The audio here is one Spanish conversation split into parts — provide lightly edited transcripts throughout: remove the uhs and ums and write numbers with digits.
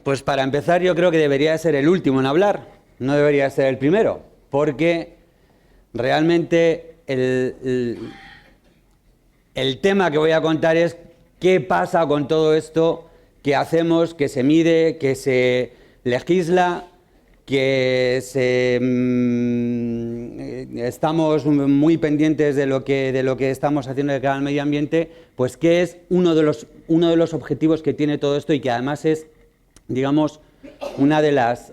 Pues para empezar yo creo que debería ser el último en hablar, no debería ser el primero, porque realmente el tema que voy a contar es qué pasa con todo esto que hacemos, que se mide, que se legisla, que estamos muy pendientes de lo que estamos haciendo de cara al medio ambiente, pues que es uno de los objetivos que tiene todo esto y que además es, digamos, una de las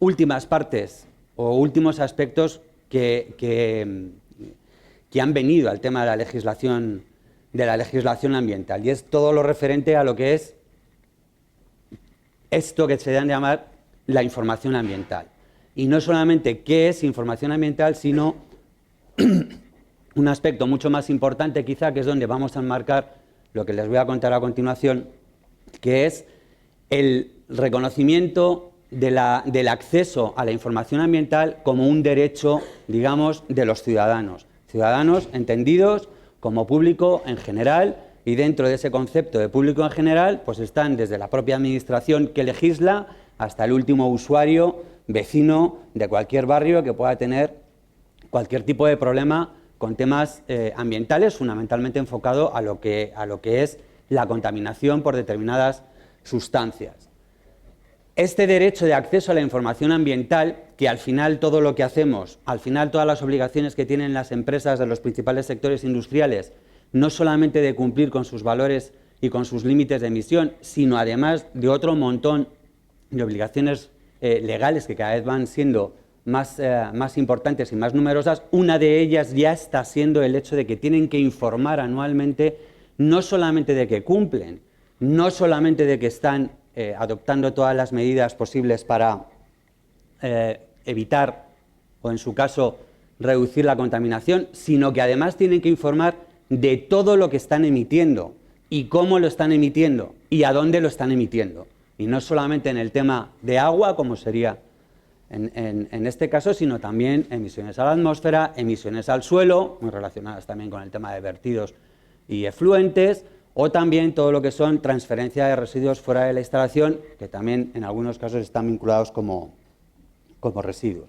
últimas partes o últimos aspectos que han venido al tema de la legislación ambiental, y es todo lo referente a lo que es esto que se da a llamar la información ambiental. Y no solamente qué es información ambiental, sino un aspecto mucho más importante quizá, que es donde vamos a enmarcar lo que les voy a contar a continuación, que es el reconocimiento del acceso a la información ambiental como un derecho, digamos, de los ciudadanos. Ciudadanos entendidos como público en general, y dentro de ese concepto de público en general, pues están desde la propia administración que legisla hasta el último usuario, vecino de cualquier barrio que pueda tener cualquier tipo de problema con temas ambientales, fundamentalmente enfocado a lo que es la contaminación por determinadas sustancias. Este derecho de acceso a la información ambiental, que al final todo lo que hacemos, al final todas las obligaciones que tienen las empresas de los principales sectores industriales, no solamente de cumplir con sus valores y con sus límites de emisión, sino además de otro montón de obligaciones legales que cada vez van siendo más importantes y más numerosas. Una de ellas ya está siendo el hecho de que tienen que informar anualmente, no solamente de que cumplen, no solamente de que están adoptando todas las medidas posibles para evitar, o en su caso, reducir la contaminación, sino que además tienen que informar de todo lo que están emitiendo y cómo lo están emitiendo y a dónde lo están emitiendo. Y no solamente en el tema de agua, como sería en este caso, sino también emisiones a la atmósfera, emisiones al suelo, muy relacionadas también con el tema de vertidos y efluentes, o también todo lo que son transferencia de residuos fuera de la instalación, que también en algunos casos están vinculados como residuos.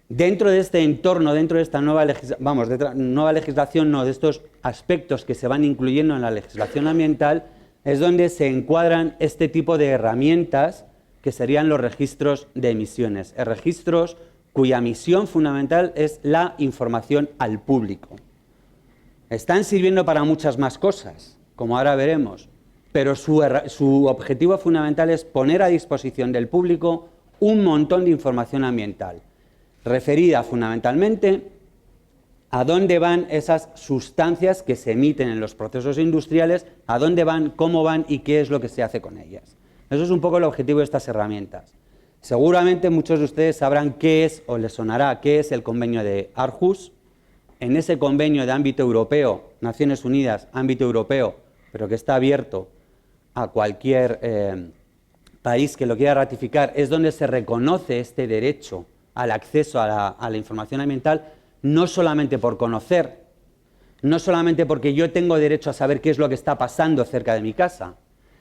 Dentro de este entorno, dentro de esta nueva legislación, de estos aspectos que se van incluyendo en la legislación ambiental, es donde se encuadran este tipo de herramientas que serían los registros de emisiones, registros cuya misión fundamental es la información al público. Están sirviendo para muchas más cosas, como ahora veremos, pero su objetivo fundamental es poner a disposición del público un montón de información ambiental, referida fundamentalmente a dónde van esas sustancias que se emiten en los procesos industriales, a dónde van, cómo van y qué es lo que se hace con ellas. Eso es un poco el objetivo de estas herramientas. Seguramente muchos de ustedes sabrán qué es, o les sonará qué es el convenio de Aarhus. En ese convenio de ámbito europeo, Naciones Unidas, ámbito europeo, pero que está abierto a cualquier país que lo quiera ratificar, es donde se reconoce este derecho al acceso a la información ambiental, no solamente por conocer, no solamente porque yo tengo derecho a saber qué es lo que está pasando cerca de mi casa,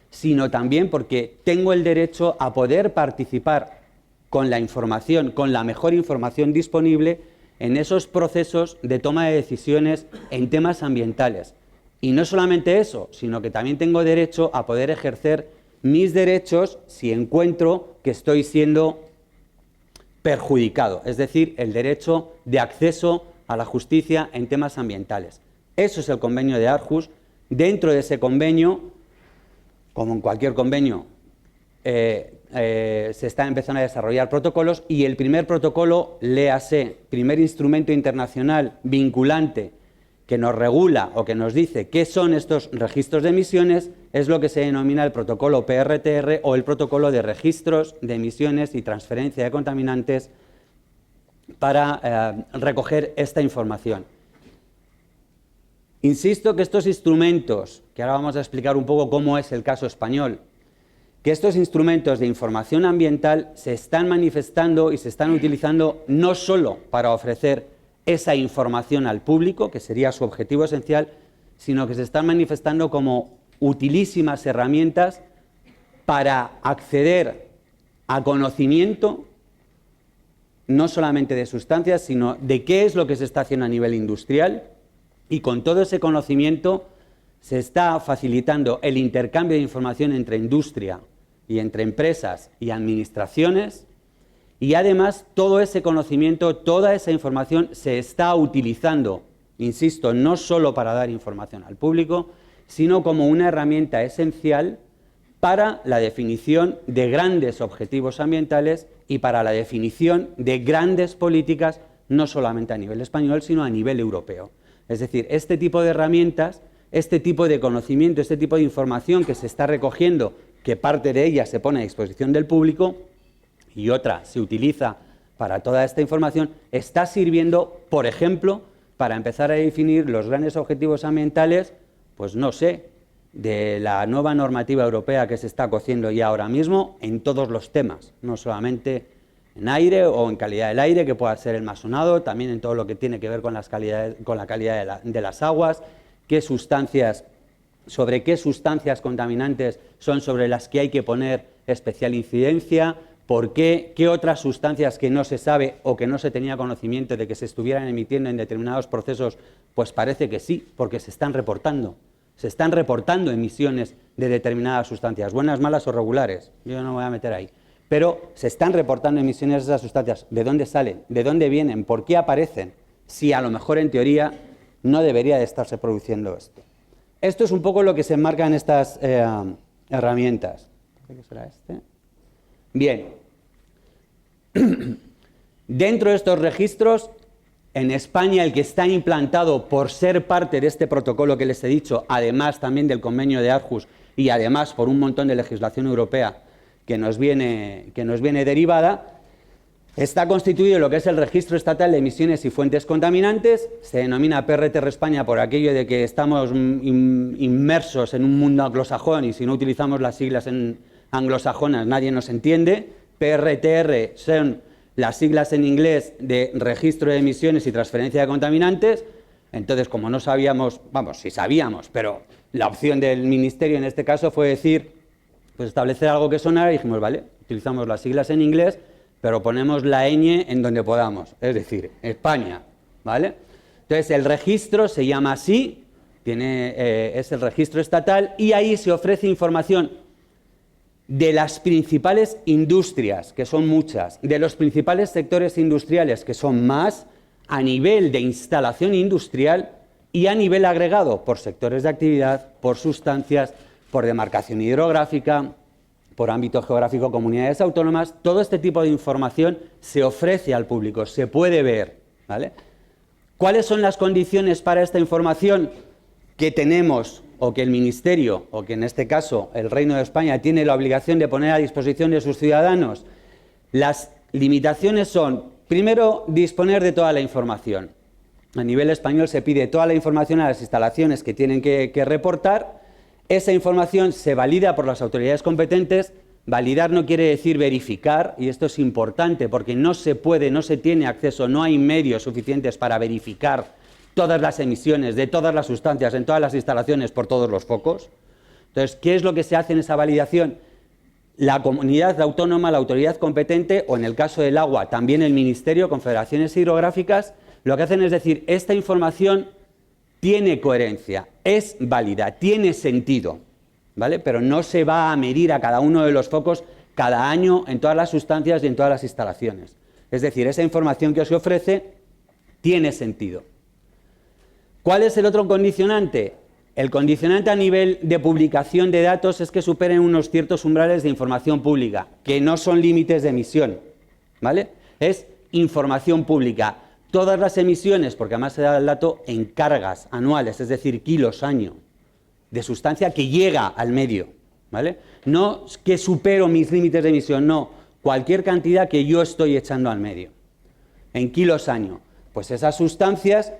sino también porque tengo el derecho a poder participar con la información, con la mejor información disponible en esos procesos de toma de decisiones en temas ambientales. Y no solamente eso, sino que también tengo derecho a poder ejercer mis derechos si encuentro que estoy siendo perjudicado, es decir, el derecho de acceso a la justicia en temas ambientales. Eso es el convenio de Aarhus. Dentro de ese convenio, como en cualquier convenio, se están empezando a desarrollar protocolos, y el primer protocolo, léase, primer instrumento internacional vinculante que nos regula o que nos dice qué son estos registros de emisiones, es lo que se denomina el protocolo PRTR, o el protocolo de registros de emisiones y transferencia de contaminantes para recoger esta información. Insisto que estos instrumentos, que ahora vamos a explicar un poco cómo es el caso español, que estos instrumentos de información ambiental se están manifestando y se están utilizando no solo para ofrecer esa información al público, que sería su objetivo esencial, sino que se están manifestando como utilísimas herramientas para acceder a conocimiento, no solamente de sustancias, sino de qué es lo que se está haciendo a nivel industrial, y con todo ese conocimiento se está facilitando el intercambio de información entre industria y entre empresas y administraciones, y además todo ese conocimiento, toda esa información se está utilizando, insisto, no solo para dar información al público, sino como una herramienta esencial para la definición de grandes objetivos ambientales y para la definición de grandes políticas, no solamente a nivel español, sino a nivel europeo. Es decir, este tipo de herramientas, este tipo de conocimiento, este tipo de información que se está recogiendo, que parte de ella se pone a disposición del público y otra se utiliza para toda esta información, está sirviendo, por ejemplo, para empezar a definir los grandes objetivos ambientales, pues no sé, de la nueva normativa europea que se está cociendo ya ahora mismo en todos los temas, no solamente en aire o en calidad del aire, que pueda ser el más sonado, también en todo lo que tiene que ver con la calidad de las aguas, sobre qué sustancias contaminantes son sobre las que hay que poner especial incidencia, por qué otras sustancias que no se sabe o que no se tenía conocimiento de que se estuvieran emitiendo en determinados procesos, pues parece que sí, porque se están reportando. Se están reportando emisiones de determinadas sustancias, buenas, malas o regulares, yo no me voy a meter ahí, pero se están reportando emisiones de esas sustancias. ¿De dónde salen? ¿De dónde vienen? ¿Por qué aparecen? Si a lo mejor en teoría no debería de estarse produciendo esto. Esto es un poco lo que se enmarca en estas herramientas. ¿Qué será este? Bien. Dentro de estos registros, en España el que está implantado por ser parte de este protocolo que les he dicho, además también del convenio de Aarhus y además por un montón de legislación europea que nos viene derivada, está constituido lo que es el Registro Estatal de Emisiones y Fuentes Contaminantes. Se denomina PRTR España por aquello de que estamos inmersos en un mundo anglosajón y si no utilizamos las siglas anglosajonas nadie nos entiende. PRTR son las siglas en inglés de Registro de Emisiones y Transferencia de Contaminantes. Entonces, como no sabíamos, vamos, sí sabíamos, pero la opción del Ministerio en este caso fue decir, pues establecer algo que sonara, y dijimos, vale, utilizamos las siglas en inglés, pero ponemos la ñ en donde podamos, es decir, España, ¿vale? Entonces, el registro se llama así, es el registro estatal, y ahí se ofrece información de las principales industrias, que son muchas, de los principales sectores industriales, que son más, a nivel de instalación industrial y a nivel agregado, por sectores de actividad, por sustancias, por demarcación hidrográfica, por ámbito geográfico, comunidades autónomas. Todo este tipo de información se ofrece al público, se puede ver, ¿vale? ¿Cuáles son las condiciones para esta información que tenemos o que el Ministerio, o que en este caso el Reino de España tiene la obligación de poner a disposición de sus ciudadanos? Las limitaciones son, primero, disponer de toda la información. A nivel español se pide toda la información a las instalaciones que tienen que reportar. Esa información se valida por las autoridades competentes. Validar no quiere decir verificar, y esto es importante porque no se puede, no se tiene acceso, no hay medios suficientes para verificar todas las emisiones de todas las sustancias en todas las instalaciones por todos los focos. Entonces, ¿qué es lo que se hace en esa validación? La comunidad autónoma, la autoridad competente, o en el caso del agua, también el Ministerio, confederaciones hidrográficas, lo que hacen es decir, esta información tiene coherencia, es válida, tiene sentido, ¿vale? Pero no se va a medir a cada uno de los focos cada año en todas las sustancias y en todas las instalaciones. Es decir, esa información que se ofrece tiene sentido. ¿Cuál es el otro condicionante? El condicionante a nivel de publicación de datos es que superen unos ciertos umbrales de información pública, que no son límites de emisión, ¿vale? Es información pública. Todas las emisiones, porque además se da el dato en cargas anuales, es decir, kilos año, de sustancia que llega al medio, ¿vale? No que supero mis límites de emisión, no, cualquier cantidad que yo estoy echando al medio, en kilos año. Pues esas sustancias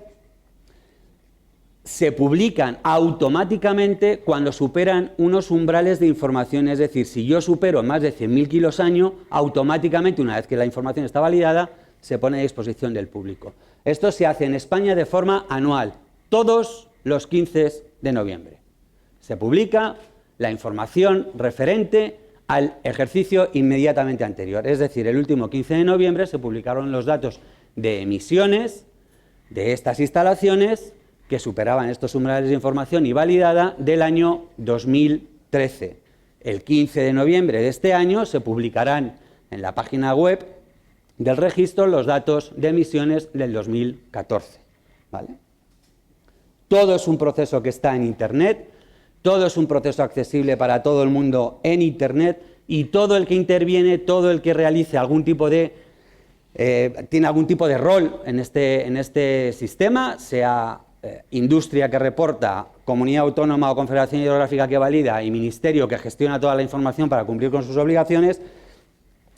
se publican automáticamente cuando superan unos umbrales de información, es decir, si yo supero más de 100.000 kilos año, automáticamente, una vez que la información está validada, se pone a disposición del público. Esto se hace en España de forma anual, todos los 15 de noviembre. Se publica la información referente al ejercicio inmediatamente anterior. Es decir, el último 15 de noviembre se publicaron los datos de emisiones de estas instalaciones que superaban estos umbrales de información y validada del año 2013. El 15 de noviembre de este año se publicarán en la página web del registro los datos de emisiones del 2014. ¿Vale? Todo es un proceso que está en Internet, todo es un proceso accesible para todo el mundo en Internet y todo el que interviene, todo el que realice algún tipo de tiene algún tipo de rol en este sistema, sea industria que reporta, comunidad autónoma o confederación hidrográfica que valida y ministerio que gestiona toda la información para cumplir con sus obligaciones,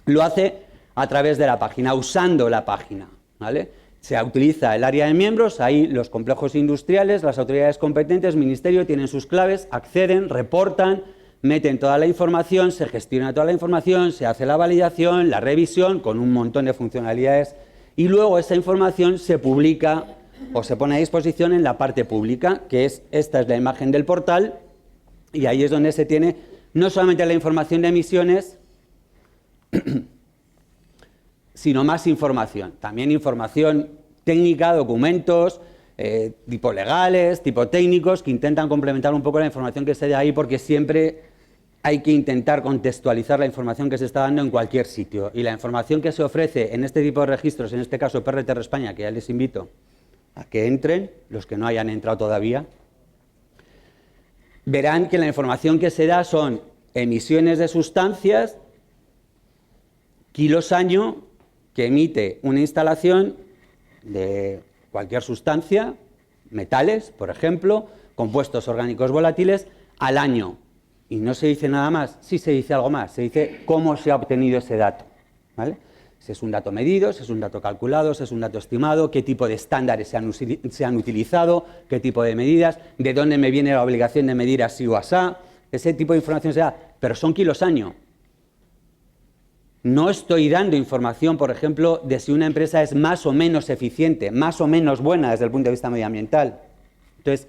lo hace a través de la página, usando la página, ¿vale? Se utiliza el área de miembros, ahí los complejos industriales, las autoridades competentes, ministerio, tienen sus claves, acceden, reportan, meten toda la información, se gestiona toda la información, se hace la validación, la revisión con un montón de funcionalidades y luego esa información se publica o se pone a disposición en la parte pública, que es, esta es la imagen del portal y ahí es donde se tiene no solamente la información de emisiones, sino más información, también información técnica, documentos, tipo legales, tipo técnicos, que intentan complementar un poco la información que se da ahí, porque siempre hay que intentar contextualizar la información que se está dando en cualquier sitio. Y la información que se ofrece en este tipo de registros, en este caso PRTR España, que ya les invito a que entren, los que no hayan entrado todavía, verán que la información que se da son emisiones de sustancias, kilos año, que emite una instalación de cualquier sustancia, metales, por ejemplo, compuestos orgánicos volátiles, al año. Y no se dice nada más, sí se dice algo más, se dice cómo se ha obtenido ese dato, ¿vale? Si es un dato medido, si es un dato calculado, si es un dato estimado, qué tipo de estándares se han utilizado, qué tipo de medidas, de dónde me viene la obligación de medir así o asá, ese tipo de información se da, pero son kilos año. No estoy dando información, por ejemplo, de si una empresa es más o menos eficiente, más o menos buena desde el punto de vista medioambiental. Entonces,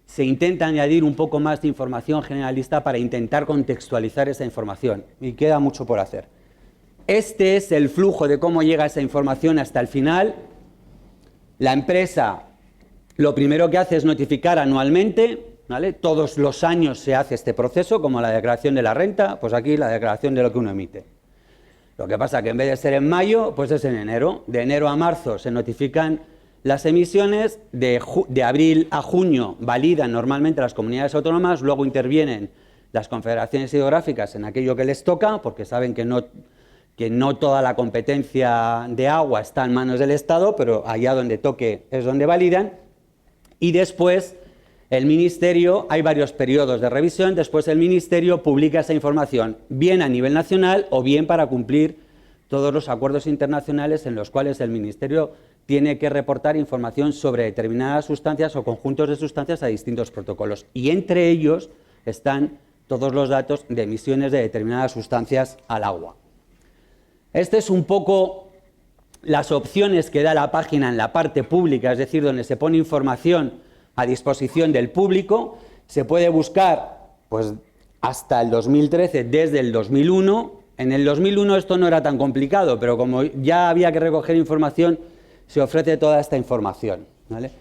se intenta añadir un poco más de información generalista para intentar contextualizar esa información, y queda mucho por hacer. Este es el flujo de cómo llega esa información hasta el final. La empresa lo primero que hace es notificar anualmente, ¿vale? Todos los años se hace este proceso, como la declaración de la renta, pues aquí la declaración de lo que uno emite. Lo que pasa que en vez de ser en mayo, pues es en enero. De enero a marzo se notifican las emisiones, de abril a junio validan normalmente las comunidades autónomas, luego intervienen las confederaciones hidrográficas en aquello que les toca, porque saben que no toda la competencia de agua está en manos del Estado, pero allá donde toque es donde validan. Y después el Ministerio, hay varios periodos de revisión, después el Ministerio publica esa información, bien a nivel nacional o bien para cumplir todos los acuerdos internacionales en los cuales el Ministerio tiene que reportar información sobre determinadas sustancias o conjuntos de sustancias a distintos protocolos. Y entre ellos están todos los datos de emisiones de determinadas sustancias al agua. Este es un poco las opciones que da la página en la parte pública, es decir, donde se pone información a disposición del público. Se puede buscar pues, hasta el 2013, desde el 2001. En el 2001 esto no era tan complicado, pero como ya había que recoger información, se ofrece toda esta información, ¿vale?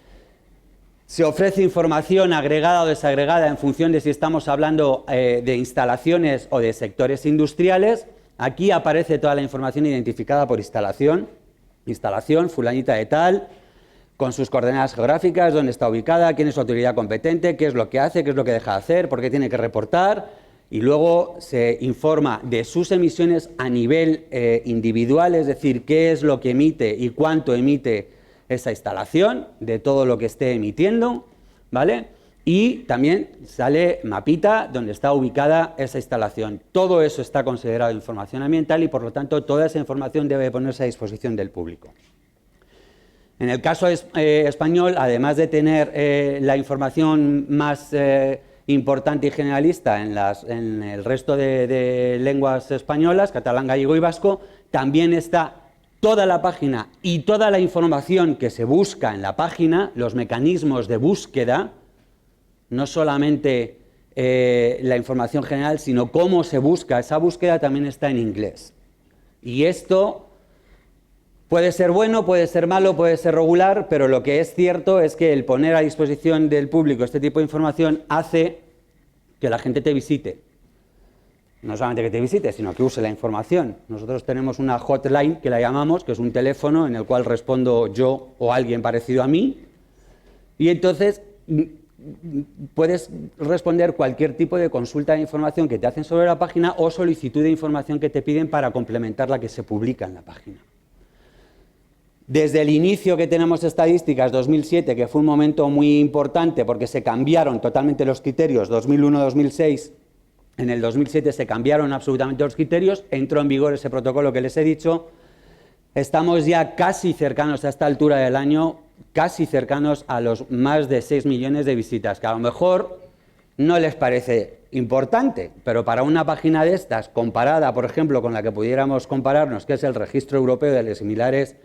Se ofrece información agregada o desagregada en función de si estamos hablando de instalaciones o de sectores industriales. Aquí aparece toda la información identificada por instalación, fulanita de tal, con sus coordenadas geográficas, dónde está ubicada, quién es su autoridad competente, qué es lo que hace, qué es lo que deja de hacer, por qué tiene que reportar, y luego se informa de sus emisiones a nivel individual, es decir, qué es lo que emite y cuánto emite esa instalación, de todo lo que esté emitiendo, ¿vale? Y también sale mapita donde está ubicada esa instalación. Todo eso está considerado información ambiental y, por lo tanto, toda esa información debe ponerse a disposición del público. En el caso español, además de tener la información más importante y generalista en el resto de lenguas españolas, catalán, gallego y vasco, también está toda la página y toda la información que se busca en la página, los mecanismos de búsqueda, no solamente la información general, sino cómo se busca. Esa búsqueda también está en inglés. Y esto puede ser bueno, puede ser malo, puede ser regular, pero lo que es cierto es que el poner a disposición del público este tipo de información hace que la gente te visite. No solamente que te visite, sino que use la información. Nosotros tenemos una hotline, que la llamamos, que es un teléfono en el cual respondo yo o alguien parecido a mí, y entonces puedes responder cualquier tipo de consulta de información que te hacen sobre la página o solicitud de información que te piden para complementar la que se publica en la página. Desde el inicio que tenemos estadísticas, 2007, que fue un momento muy importante porque se cambiaron totalmente los criterios, 2001-2006, en el 2007 se cambiaron absolutamente los criterios, entró en vigor ese protocolo que les he dicho, estamos ya casi cercanos a esta altura del año, casi cercanos a los más de 6 millones de visitas, que a lo mejor no les parece importante, pero para una página de estas, comparada, por ejemplo, con la que pudiéramos compararnos, que es el Registro Europeo de similares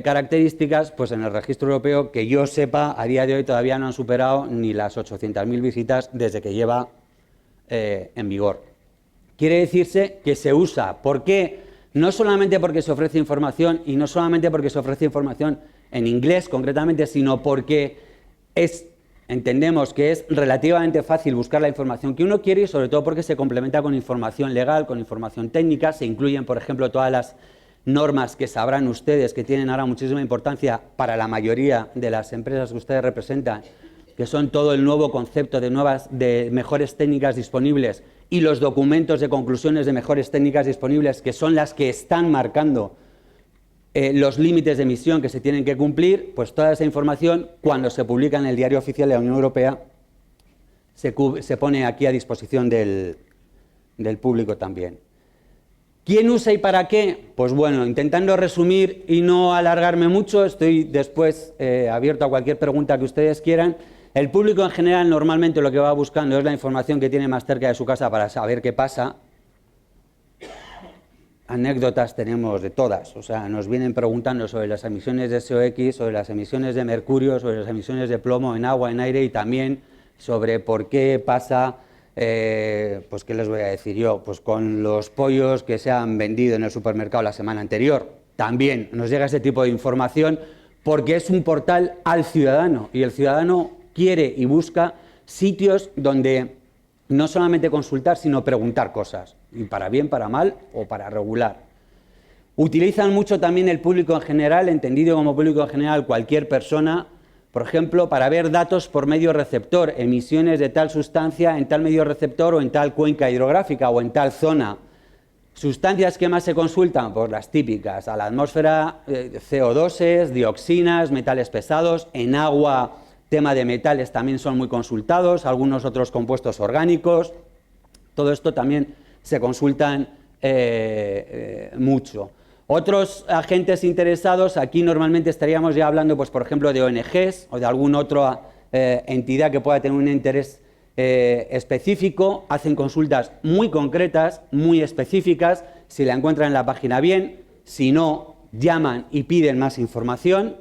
características, pues en el Registro Europeo, que yo sepa, a día de hoy todavía no han superado ni las 800.000 visitas desde que lleva en vigor. Quiere decirse que se usa. ¿Por qué? No solamente porque se ofrece información, y no solamente porque se ofrece información en inglés concretamente, sino porque entendemos que es relativamente fácil buscar la información que uno quiere y sobre todo porque se complementa con información legal, con información técnica, se incluyen, por ejemplo, todas las normas que sabrán ustedes que tienen ahora muchísima importancia para la mayoría de las empresas que ustedes representan, que son todo el nuevo concepto de mejores técnicas disponibles y los documentos de conclusiones de mejores técnicas disponibles, que son las que están marcando los límites de emisión que se tienen que cumplir. Pues toda esa información, cuando se publica en el Diario Oficial de la Unión Europea, se pone aquí a disposición del público también. ¿Quién usa y para qué? Pues bueno, intentando resumir y no alargarme mucho, estoy después abierto a cualquier pregunta que ustedes quieran. El público en general normalmente lo que va buscando es la información que tiene más cerca de su casa para saber qué pasa. Anécdotas tenemos de todas, o sea, nos vienen preguntando sobre las emisiones de SOx, sobre las emisiones de mercurio, sobre las emisiones de plomo en agua, en aire y también sobre por qué pasa, pues qué les voy a decir yo, pues con los pollos que se han vendido en el supermercado la semana anterior. También nos llega ese tipo de información porque es un portal al ciudadano y el ciudadano quiere y busca sitios donde no solamente consultar, sino preguntar cosas, y para bien, para mal o para regular. Utilizan mucho también el público en general, entendido como público en general cualquier persona, por ejemplo, para ver datos por medio receptor, emisiones de tal sustancia en tal medio receptor o en tal cuenca hidrográfica o en tal zona. Sustancias que más se consultan, pues las típicas, a la atmósfera, CO2, dioxinas, metales pesados, en agua, tema de metales también son muy consultados, algunos otros compuestos orgánicos, todo esto también se consultan mucho. Otros agentes interesados, aquí normalmente estaríamos ya hablando, pues por ejemplo, de ONGs o de alguna otra entidad que pueda tener un interés específico, hacen consultas muy concretas, muy específicas, si la encuentran en la página bien, si no, llaman y piden más información.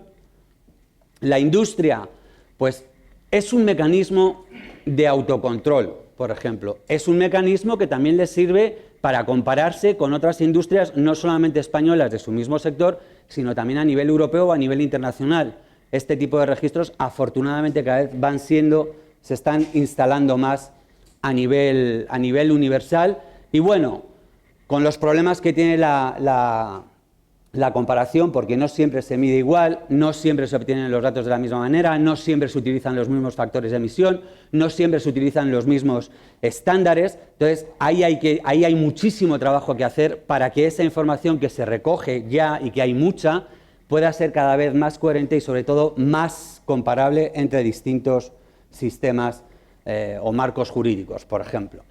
La industria, pues es un mecanismo de autocontrol, por ejemplo. Es un mecanismo que también les sirve para compararse con otras industrias, no solamente españolas de su mismo sector, sino también a nivel europeo o a nivel internacional. Este tipo de registros, afortunadamente, cada vez se están instalando más a nivel universal. Y bueno, con los problemas que tiene la comparación, porque no siempre se mide igual, no siempre se obtienen los datos de la misma manera, no siempre se utilizan los mismos factores de emisión, no siempre se utilizan los mismos estándares. Entonces, ahí hay muchísimo trabajo que hacer para que esa información que se recoge ya y que hay mucha, pueda ser cada vez más coherente y sobre todo más comparable entre distintos sistemas o marcos jurídicos, por ejemplo.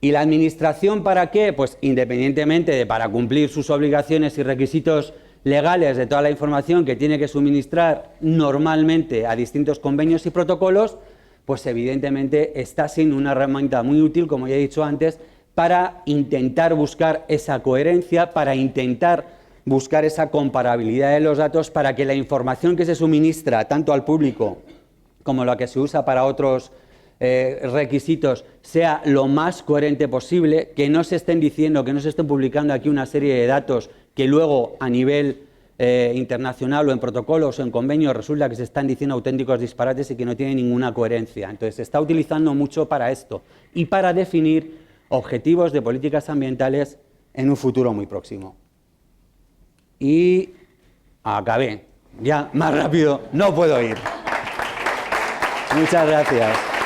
¿Y la administración para qué? Pues independientemente de para cumplir sus obligaciones y requisitos legales de toda la información que tiene que suministrar normalmente a distintos convenios y protocolos, pues evidentemente está siendo una herramienta muy útil, como ya he dicho antes, para intentar buscar esa coherencia, para intentar buscar esa comparabilidad de los datos, para que la información que se suministra tanto al público como la que se usa para otros requisitos sea lo más coherente posible, que no se estén diciendo, que no se estén publicando aquí una serie de datos que luego a nivel internacional o en protocolos o en convenios resulta que se están diciendo auténticos disparates y que no tienen ninguna coherencia. Entonces se está utilizando mucho para esto y para definir objetivos de políticas ambientales en un futuro muy próximo. Y acabé. Ya más rápido no puedo ir. Muchas gracias.